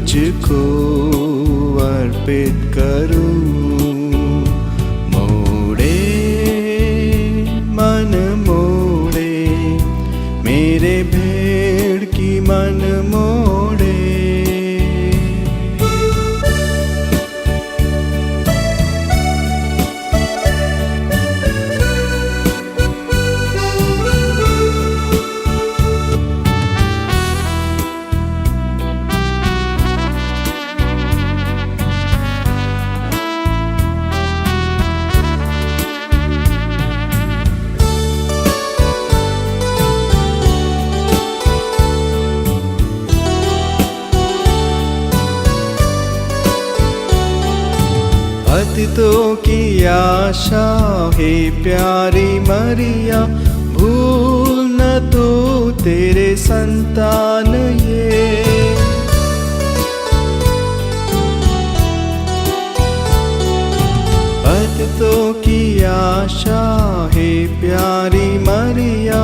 तुझको अर्पित करूं। मोड़े मन मोड़े, मेरे भेड़ की मन मोड़े। पतितों की आशा है प्यारी मरिया, भूल न तू तेरे संतान ये। पतितों की आशा है प्यारी मरिया,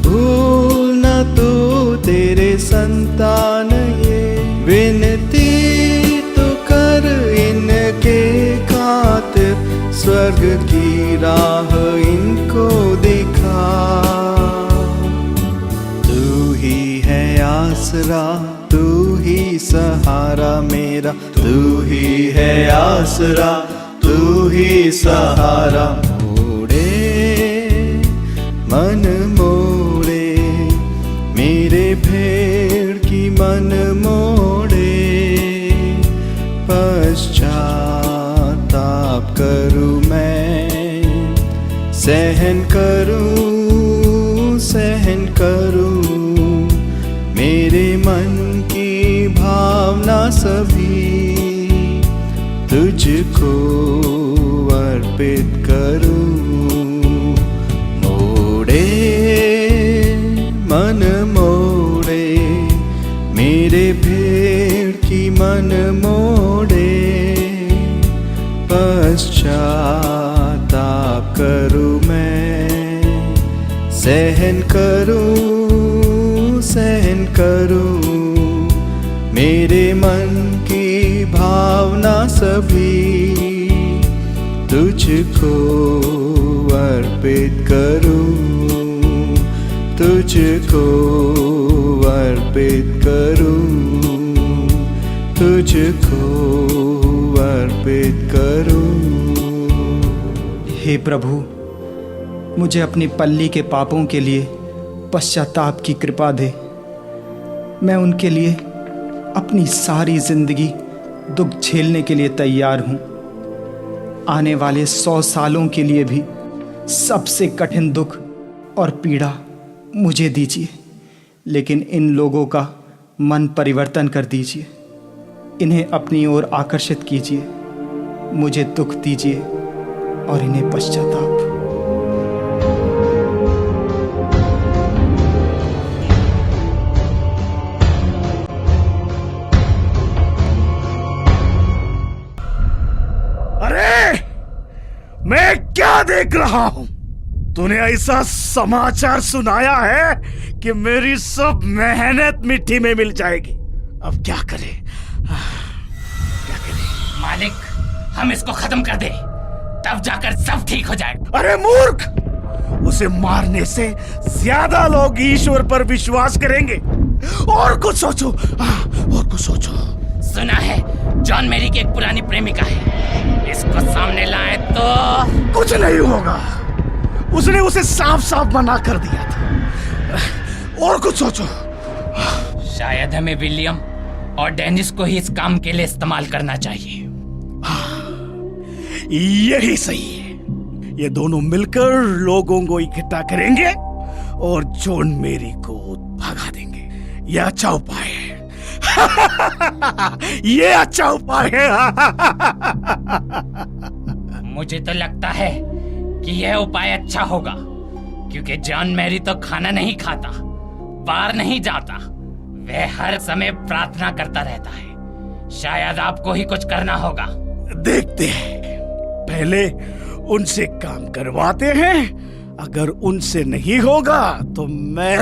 भूल न तू तेरे संतान ये। विनती तो कर इनके खातिर, स्वर्ग की राह इनको दिखा। तू ही है आसरा, तू ही सहारा मेरा, तू ही है आसरा, तू ही सहारा। मोड़े मन मोड़े, मेरे भेड़ की मन मोड़े। पश्चाताप करूं मैं, सहन करूं मेरे मन की भावना सभी तुझको अर्पित करूं। मोड़े मन मोड़े, मेरे भेड़ की मन मोड़े। पश्चाताप करूं मैं, सहन करूं मेरे मन की भावना सभी तुझको अर्पित करूं, तुझको अर्पित करूं, तुझको अर्पित करूं। हे प्रभु, मुझे अपनी पल्ली के पापों के लिए पश्चाताप की कृपा दे। मैं उनके लिए अपनी सारी जिंदगी दुख झेलने के लिए तैयार हूँ। आने वाले 100 सालों के लिए भी सबसे कठिन दुख और पीड़ा मुझे दीजिए, लेकिन इन लोगों का मन परिवर्तन कर दीजिए। इन्हें अपनी ओर आकर्षित कीजिए, मुझे दुख दीजिए और इन्हें पश्चाताप। मैं क्या देख रहा हूं? तूने ऐसा समाचार सुनाया है कि मेरी सब मेहनत मिट्टी में मिल जाएगी। अब क्या करें? मालिक, हम इसको खत्म कर दे, तब जाकर सब ठीक हो जाए। अरे मूर्ख! उसे मारने से ज्यादा लोग ईश्वर पर विश्वास करेंगे। और कुछ सोचो, और कुछ सोचो। सुना है जॉन मैरी की एक पुरानी प्रेमिका है, इसको सामने लाए तो कुछ नहीं होगा। उसने उसे साफ साफ मना कर दिया था। और कुछ सोचो। शायद हमें विलियम और डेनिस को ही इस काम के लिए इस्तेमाल करना चाहिए। यही सही है। ये दोनों मिलकर लोगों को इकट्ठा करेंगे और जॉन मैरी को भगा देंगे। यह अच्छा उपाय है। ये अच्छा उपाय है। मुझे तो लगता है कि यह उपाय अच्छा होगा, क्योंकि जॉन मैरी तो खाना नहीं खाता, बाहर नहीं जाता, वह हर समय प्रार्थना करता रहता है। शायद आपको ही कुछ करना होगा। देखते हैं, पहले उनसे काम करवाते हैं, अगर उनसे नहीं होगा तो मैं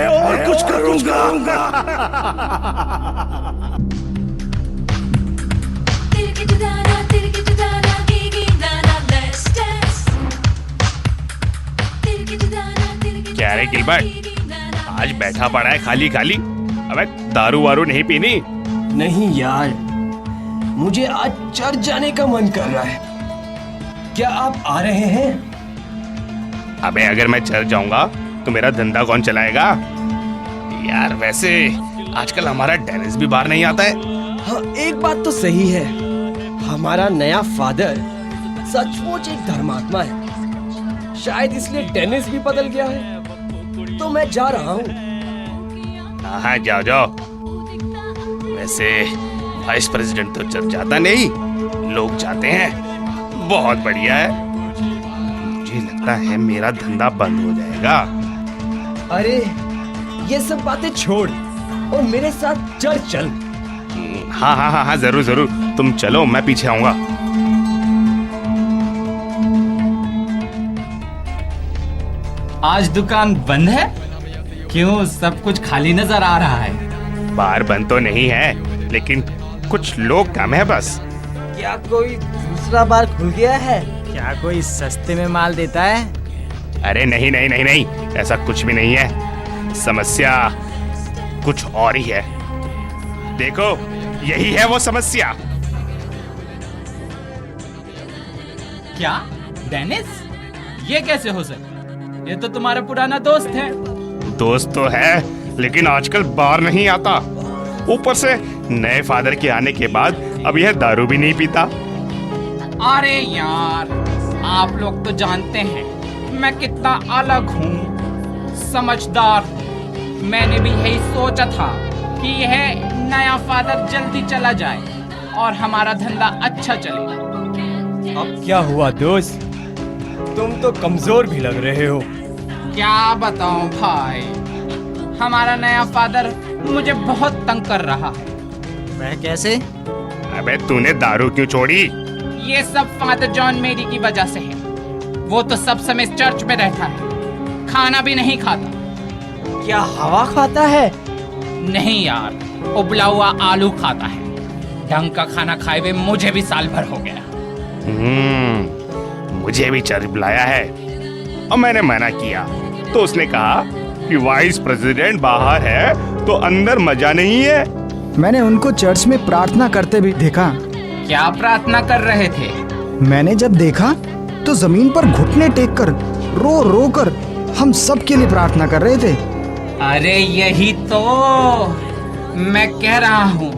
और कुछ करूंगा। क्या रे गिलबर्ट, आज बैठा पड़ा है खाली खाली? अबे दारू वारू नहीं पीनी? नहीं यार, मुझे आज चर्च जाने का मन कर रहा है। क्या आप आ रहे हैं? अबे अगर मैं चर्च जाऊंगा तो मेरा धंधा कौन चलाएगा? यार वैसे आजकल हमारा डेनिस भी बाहर नहीं आता है। हाँ, एक बात तो सही है, हमारा नया फादर सचमुच एक धर्मात्मा है। शायद इसलिए डेनिस भी बदल गया है। तो मैं जा रहा हूँ। हाँ जाओ जाओ। वैसे वाइस प्रेसिडेंट तो चर्च जाता नहीं, लोग जाते हैं। बहुत बढ़िया है। मुझे लगता है मेरा धंधा बंद हो जाएगा। अरे ये सब बातें छोड़ और मेरे साथ चर्च चल। हाँ हाँ हाँ हाँ, जरूर जरूर, तुम चलो, मैं पीछे आऊंगा। आज दुकान बंद है? क्यों, सब कुछ खाली नजर आ रहा है। बार बंद तो नहीं है, लेकिन कुछ लोग कम है बस। क्या कोई दूसरा बार खुल गया है? क्या कोई सस्ते में माल देता है? अरे नहीं नहीं नहीं नहीं, ऐसा कुछ भी नहीं है। समस्या कुछ और ही है। देखो, यही है वो समस्या। क्या डेनिस? ये कैसे हो सकता? ये तो तुम्हारा पुराना दोस्त है। दोस्त तो है, लेकिन आजकल बाहर नहीं आता। ऊपर से नए फादर के आने के बाद अब यह दारू भी नहीं पीता। अरे यार, आप लोग तो जानते हैं मैं कितना अलग हूँ, समझदार हूँ। मैंने भी यही सोचा था कि यह नया फादर जल्दी चला जाए और हमारा धंधा अच्छा चले। अब क्या हुआ दोस्त? तुम तो कमजोर भी लग रहे हो। क्या बताऊं भाई, हमारा नया फादर मुझे बहुत तंग कर रहा है। वह कैसे? अबे तूने दारू क्यों छोड़ी? ये सब फादर जॉन मेरी की वजह से है। वो तो सब समय चर्च में रहता है, खाना भी नहीं खाता। क्या हवा खाता है? नहीं यार, उबला हुआ आलू खाता है। ढंग का खाना खाए हुए मुझे भी साल भर हो गया। मुझे भी चर्च बुलाया है और मैंने मना किया, तो उसने कहा कि वाइस प्रेसिडेंट बाहर है तो अंदर मजा नहीं है। मैंने उनको चर्च में प्रार्थना करते भी देखा। क्या प्रार्थना कर रहे थे? मैंने जब देखा तो जमीन पर घुटने टेक कर रो रो कर हम सब के लिए प्रार्थना कर रहे थे। अरे यही तो मैं कह रहा हूँ,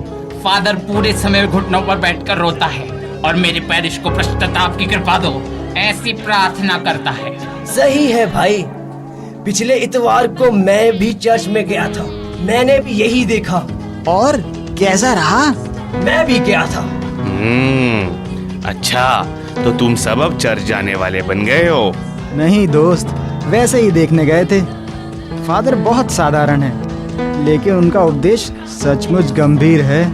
फादर पूरे समय घुटनों पर बैठकर रोता है और मेरे पैरिश को पश्चाताप की कृपा दो, ऐसी प्रार्थना करता है। सही है भाई, पिछले इतवार को मैं भी चर्च में गया था। मैंने भी यही देखा। और कैसा रहा? मैं भी गया था। अच्छा, तो तुम सब अब चर्च जाने वाले बन गए हो? नहीं दोस्त, वैसे ही देखने गए थे। फादर बहुत साधारण है, लेकिन उनका उपदेश सचमुच गंभीर है।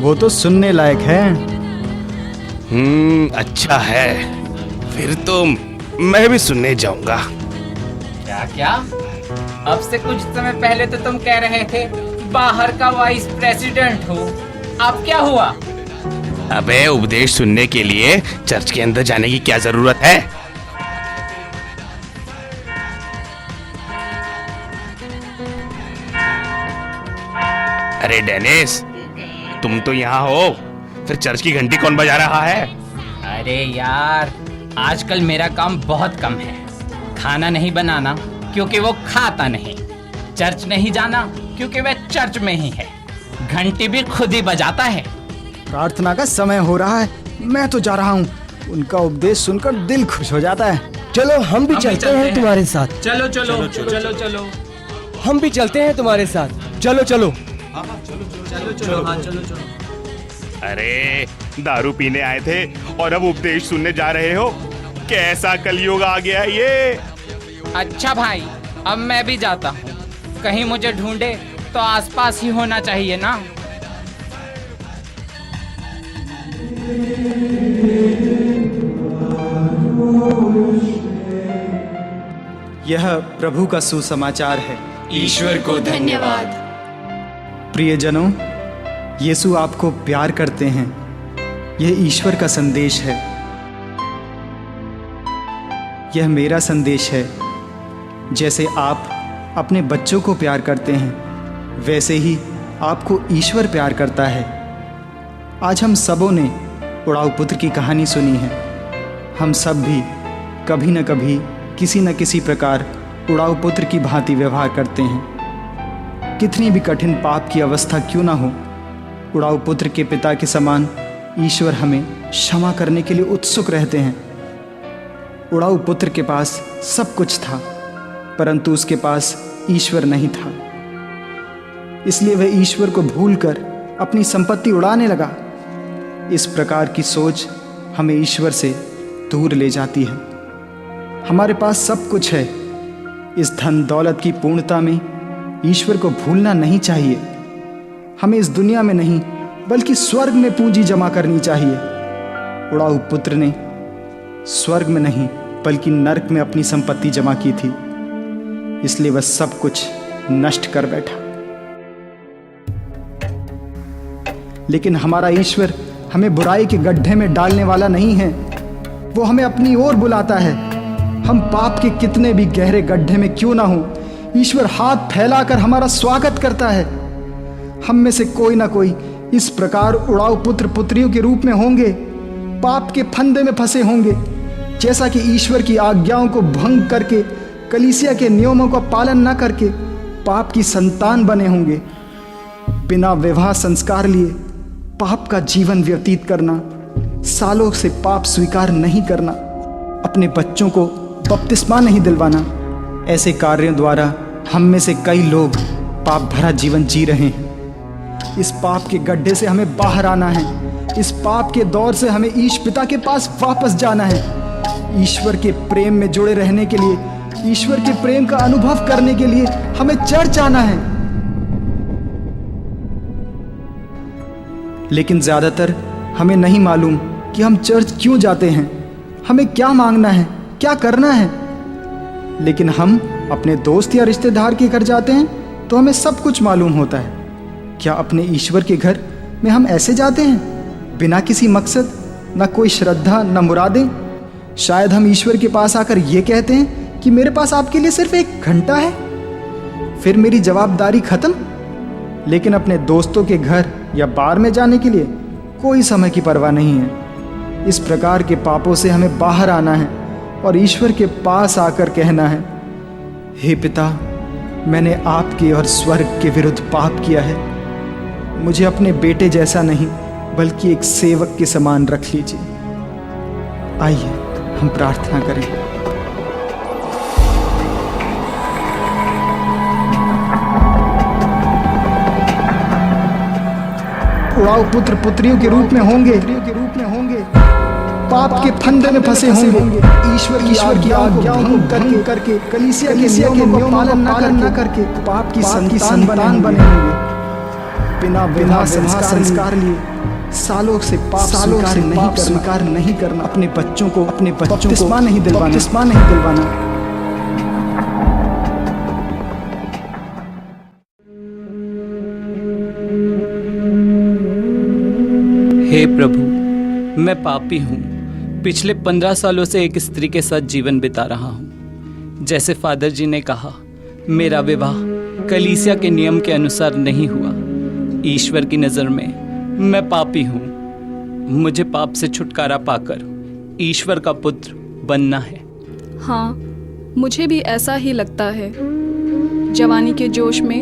वो तो सुनने लायक है। अच्छा है, फिर तो मैं भी सुनने जाऊंगा। क्या क्या? अब से कुछ समय पहले तो तुम कह रहे थे बाहर का वाइस प्रेसिडेंट हो, अब क्या हुआ? अबे उपदेश सुनने के लिए चर्च के अंदर जाने की क्या जरूरत है? अरे डेनिस, तुम तो यहाँ हो, फिर चर्च की घंटी कौन बजा रहा है? अरे यार, आजकल मेरा काम बहुत कम है। खाना नहीं बनाना क्योंकि वो खाता नहीं, चर्च नहीं जाना क्योंकि वह चर्च में ही है, घंटी भी खुद ही बजाता है। प्रार्थना का समय हो रहा है, मैं तो जा रहा हूँ। उनका उपदेश सुनकर दिल खुश हो जाता है। चलो हम भी चलते हैं तुम्हारे साथ। चलो चलो चलो चलो हम भी चलते हैं तुम्हारे साथ। चलो चलो अरे दारू पीने आए थे और अब उपदेश सुनने जा रहे हो? कैसा कलयुग आ गया ये? अच्छा भाई, अब मैं भी जाता हूँ। कहीं मुझे ढूंढे तो आसपास ही होना चाहिए ना। यह प्रभु का सुसमाचार है। ईश्वर को धन्यवाद। प्रियजनों, यीशु आपको प्यार करते हैं। यह ईश्वर का संदेश है। यह मेरा संदेश है। जैसे आप अपने बच्चों को प्यार करते हैं, वैसे ही आपको ईश्वर प्यार करता है। आज हम सबों ने उड़ाऊ पुत्र की कहानी सुनी है। हम सब भी कभी न कभी किसी न किसी प्रकार उड़ाऊ पुत्र की भांति व्यवहार करते हैं। कितनी भी कठिन पाप की अवस्था क्यों ना हो, उड़ाऊ पुत्र के पिता के समान ईश्वर हमें क्षमा करने के लिए उत्सुक रहते हैं। उड़ाऊ पुत्र के पास सब कुछ था, परंतु उसके पास ईश्वर नहीं था। इसलिए वह ईश्वर को भूलकर अपनी संपत्ति उड़ाने लगा। इस प्रकार की सोच हमें ईश्वर से दूर ले जाती है। हमारे पास सब कुछ है। इस धन दौलत की पूर्णता में ईश्वर को भूलना नहीं चाहिए। हमें इस दुनिया में नहीं बल्कि स्वर्ग में पूंजी जमा करनी चाहिए। उड़ाऊ पुत्र ने स्वर्ग में नहीं बल्कि नरक में अपनी संपत्ति जमा की थी, इसलिए वह सब कुछ नष्ट कर बैठा। लेकिन हमारा ईश्वर हमें बुराई के गड्ढे में डालने वाला नहीं है। वो हमें अपनी ओर बुलाता है। हम पाप के कितने भी गहरे गड्ढे में क्यों ना हो, ईश्वर हाथ फैलाकर हमारा स्वागत करता है। हम में से कोई ना कोई इस प्रकार उड़ाऊ पुत्र पुत्रियों के रूप में होंगे, पाप के फंदे में फंसे होंगे, जैसा कि ईश्वर की आज्ञाओं को भंग करके, कलीसिया के नियमों का पालन न करके पाप की संतान बने होंगे। बिना विवाह संस्कार लिए पाप का जीवन व्यतीत करना, सालों से पाप स्वीकार नहीं करना, अपने बच्चों को बपतिस्मा नहीं दिलवाना, ऐसे कार्यों द्वारा हम में से कई लोग पाप भरा जीवन जी रहे हैं। इस पाप के गड्ढे से हमें बाहर आना है। इस पाप के दौर से हमें ईश पिता के पास वापस जाना है। ईश्वर के प्रेम में जुड़े रहने के लिए, ईश्वर के प्रेम का अनुभव करने के लिए हमें चर्च आना है। लेकिन ज़्यादातर हमें नहीं मालूम कि हम चर्च क्यों जाते हैं, हमें क्या मांगना है, क्या करना है। लेकिन हम अपने दोस्त या रिश्तेदार के घर जाते हैं तो हमें सब कुछ मालूम होता है। क्या अपने ईश्वर के घर में हम ऐसे जाते हैं, बिना किसी मकसद, ना कोई श्रद्धा, ना मुरादें? शायद हम ईश्वर के पास आकर ये कहते हैं कि मेरे पास आपके लिए सिर्फ 1 घंटा है, फिर मेरी जवाबदारी खत्म। लेकिन अपने दोस्तों के घर या बार में जाने के लिए कोई समय की परवाह नहीं है। इस प्रकार के पापों से हमें बाहर आना है और ईश्वर के पास आकर कहना है, हे पिता, मैंने आपके और स्वर्ग के विरुद्ध पाप किया है। मुझे अपने बेटे जैसा नहीं बल्कि एक सेवक के समान रख लीजिए। आइए हम प्रार्थना करें। उड़ाऊ पुत्र पुत्रियों के रूप में होंगे, पाप के फंदे में फंसे होंगे, ईश्वर की आज्ञाओं को करके कलीसिया के नियमों का पालन न करके पाप की संतान बने होंगे। बिना विवाह संस्कार लिए सालों से पाप स्वीकार नहीं करना, अपने बच्चों को बपतिस्मा नहीं दिलवाना। हे प्रभु, मैं पापी हूँ। पिछले 15 सालों से एक स्त्री के साथ जीवन बिता रहा हूँ। जैसे फादर जी ने कहा, मेरा विवाह कलीसिया के नियम के अनुसार नहीं हुआ। ईश्वर की नज़र में मैं पापी हूँ। मुझे पाप से छुटकारा पाकर ईश्वर का पुत्र बनना है। हाँ, मुझे भी ऐसा ही लगता है। जवानी के जोश में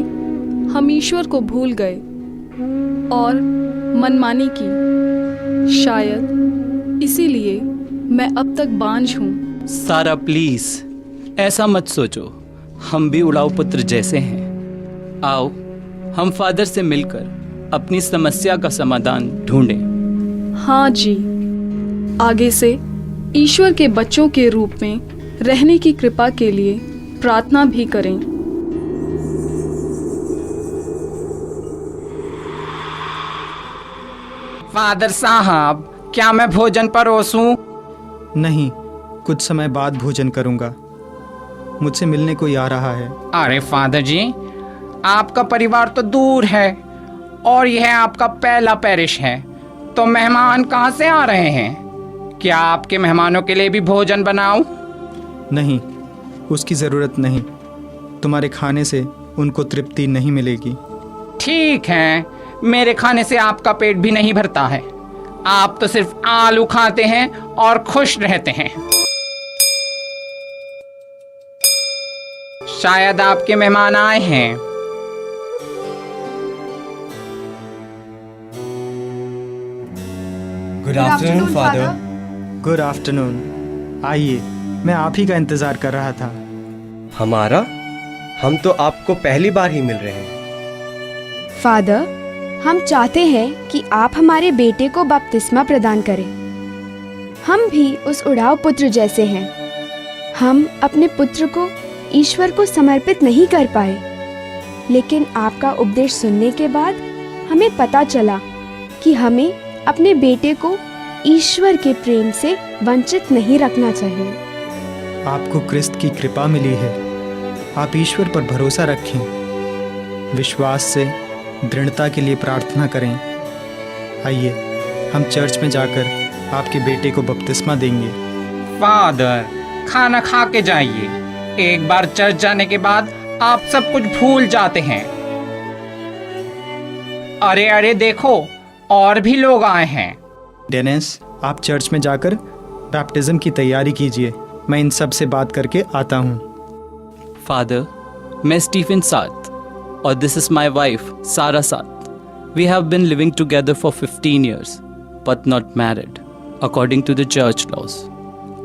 हम ईश्वर को भूल गए और मनमानी की। शायद इसीलिए मैं अब तक बांझ हूँ। सारा प्लीज ऐसा मत सोचो, हम भी उड़ाऊ पुत्र जैसे हैं। आओ हम फादर से मिलकर अपनी समस्या का समाधान ढूंढें। हाँ जी, आगे से ईश्वर के बच्चों के रूप में रहने की कृपा के लिए प्रार्थना भी करें। फादर साहब, क्या मैं भोजन परोसूं? नहीं, कुछ समय बाद भोजन करूंगा। मुझसे मिलने कोई आ रहा है। अरे फादर जी, आपका परिवार तो दूर है और यह आपका पहला पैरिश है, तो मेहमान कहाँ से आ रहे हैं? क्या आपके मेहमानों के लिए भी भोजन बनाऊं? नहीं, उसकी ज़रूरत नहीं। तुम्हारे खाने से उनको तृप्ति नहीं मिलेगी। ठीक है, मेरे खाने से आपका पेट भी नहीं भरता है। आप तो सिर्फ आलू खाते हैं और खुश रहते हैं। शायद आपके मेहमान आए हैं। Good afternoon father. Good afternoon. आइए, मैं आप ही का इंतज़ार कर रहा था। हमारा? हम तो आपको पहली बार ही मिल रहे हैं। फादर, हम चाहते हैं कि आप हमारे बेटे को बपतिस्मा प्रदान करें। हम भी उस उड़ाव पुत्र जैसे हैं। हम अपने पुत्र को ईश्वर को समर्पित नहीं कर पाए, लेकिन आपका उपदेश सुनने के बाद हमें पता चला कि हमें अपने बेटे को ईश्वर के प्रेम से वंचित नहीं रखना चाहिए। आपको क्रिस्त की कृपा मिली है। आप ईश्वर पर भरोसा रखें। विश्वास से दृढ़ता के लिए प्रार्थना करें। आइए, हम चर्च में जाकर आपके बेटे को बपतिस्मा देंगे। फादर, खाना खा के जाइए। एक बार चर्च जाने के बाद आप सब कुछ भूल जाते हैं। अरे अरे देखो, और भी लोग आए हैं। डेनिस, आप चर्च में जाकर बैप्टिज्म की तैयारी कीजिए। मैं इन सब से बात करके आता हूँ। फादर, मैं स्टीफन साथ और this is my wife Sara साथ। We have been living together for 15 years but not married according to the church laws.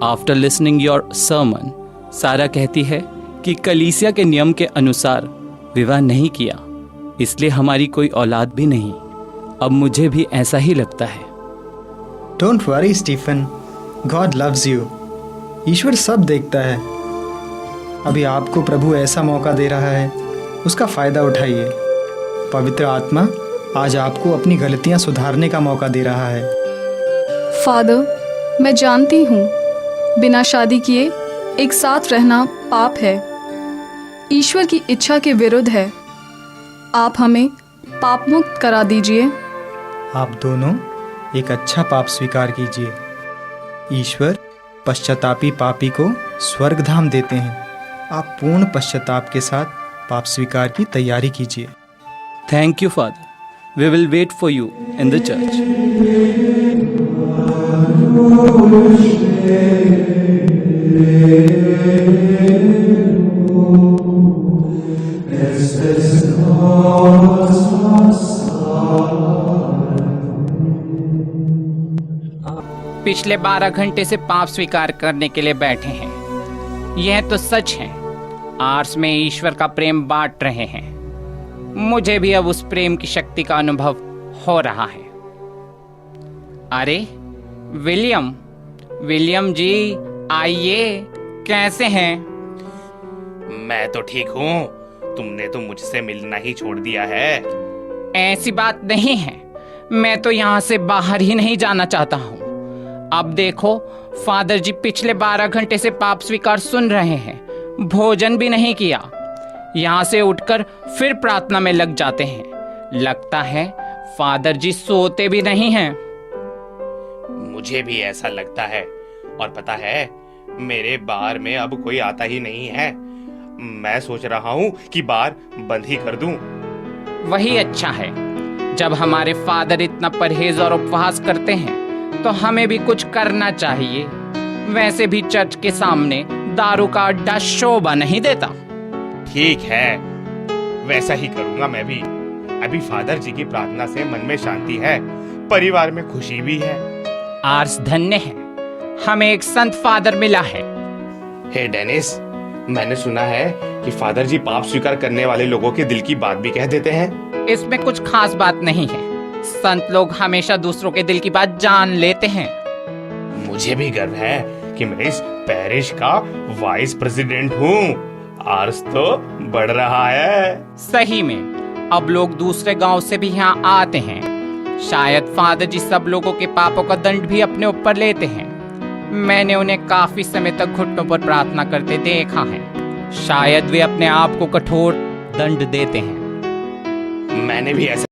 After listening your sermon, सारा कहती है कि कलीसिया के नियम के अनुसार विवाह नहीं किया, इसलिए हमारी कोई औलाद भी नहीं। अब मुझे भी ऐसा ही लगता है। Don't worry Stephen, God loves you. ईश्वर सब देखता है। अभी आपको प्रभु ऐसा मौका दे रहा है, उसका फ़ायदा उठाइए। पवित्र आत्मा आज आपको अपनी गलतियां सुधारने का मौका दे रहा है। फादर, मैं जानती हूँ बिना शादी किए एक साथ रहना पाप है, ईश्वर की इच्छा के विरुद्ध है। आप हमें पाप मुक्त करा दीजिए। आप दोनों एक अच्छा पाप स्वीकार कीजिए। ईश्वर पश्चातापी पापी को स्वर्गधाम देते हैं। आप पूर्ण पश्चाताप के साथ पाप स्वीकार की तैयारी कीजिए। Thank you father, we will wait for you in the church. पिछले 12 घंटे से पाप स्वीकार करने के लिए बैठे हैं। यह तो सच है, आर्स में ईश्वर का प्रेम बांट रहे हैं। मुझे भी अब उस प्रेम की शक्ति का अनुभव हो रहा है। अरे विलियम जी, आइए। कैसे हैं? मैं तो ठीक हूँ। तुमने तो मुझसे मिलना ही छोड़ दिया है। ऐसी बात नहीं है, मैं तो यहाँ से बाहर ही नहीं जाना चाहता हूँ। अब देखो, फादर जी पिछले 12 घंटे से पाप स्वीकार सुन रहे हैं, भोजन भी नहीं किया। यहाँ से उठकर फिर प्रार्थना में लग जाते हैं। लगता है फादर जी सोते भी नहीं हैं। मुझे भी ऐसा लगता है। और पता है, मेरे बार में अब कोई आता ही नहीं है। मैं सोच रहा हूँ कि बार बंद ही कर दूं। वही अच्छा है। जब हमारे फादर इतना परहेज और उपवास करते हैं तो हमें भी कुछ करना चाहिए। वैसे भी चर्च के सामने दारू का अड्डा शोभा नहीं देता। ठीक है, वैसा ही करूंगा मैं भी। अभी फादर जी की प्रार्थना से मन में शांति है, परिवार में खुशी भी है। आर्स धन्य है, हमें एक संत फादर मिला है। हे डेनिस, मैंने सुना है कि फादर जी पाप स्वीकार करने वाले लोगों के दिल की बात भी कह देते हैं। इसमें कुछ खास बात नहीं है। संत लोग हमेशा दूसरों के दिल की बात जान लेते हैं। मुझे भी गर्व है कि मैं इस पैरिश का वाइस प्रेसिडेंट हूँ। आर्स तो बढ़ रहा है। सही में, अब लोग दूसरे गांव से भी यहाँ आते हैं। शायद फादर जी सब लोगों के पापों का दंड भी अपने ऊपर लेते हैं। मैंने उन्हें काफी समय तक घुटनों पर प्रार्थना करते देखा है। शायद वे अपने आप को कठोर दंड देते हैं। मैंने भी ऐसा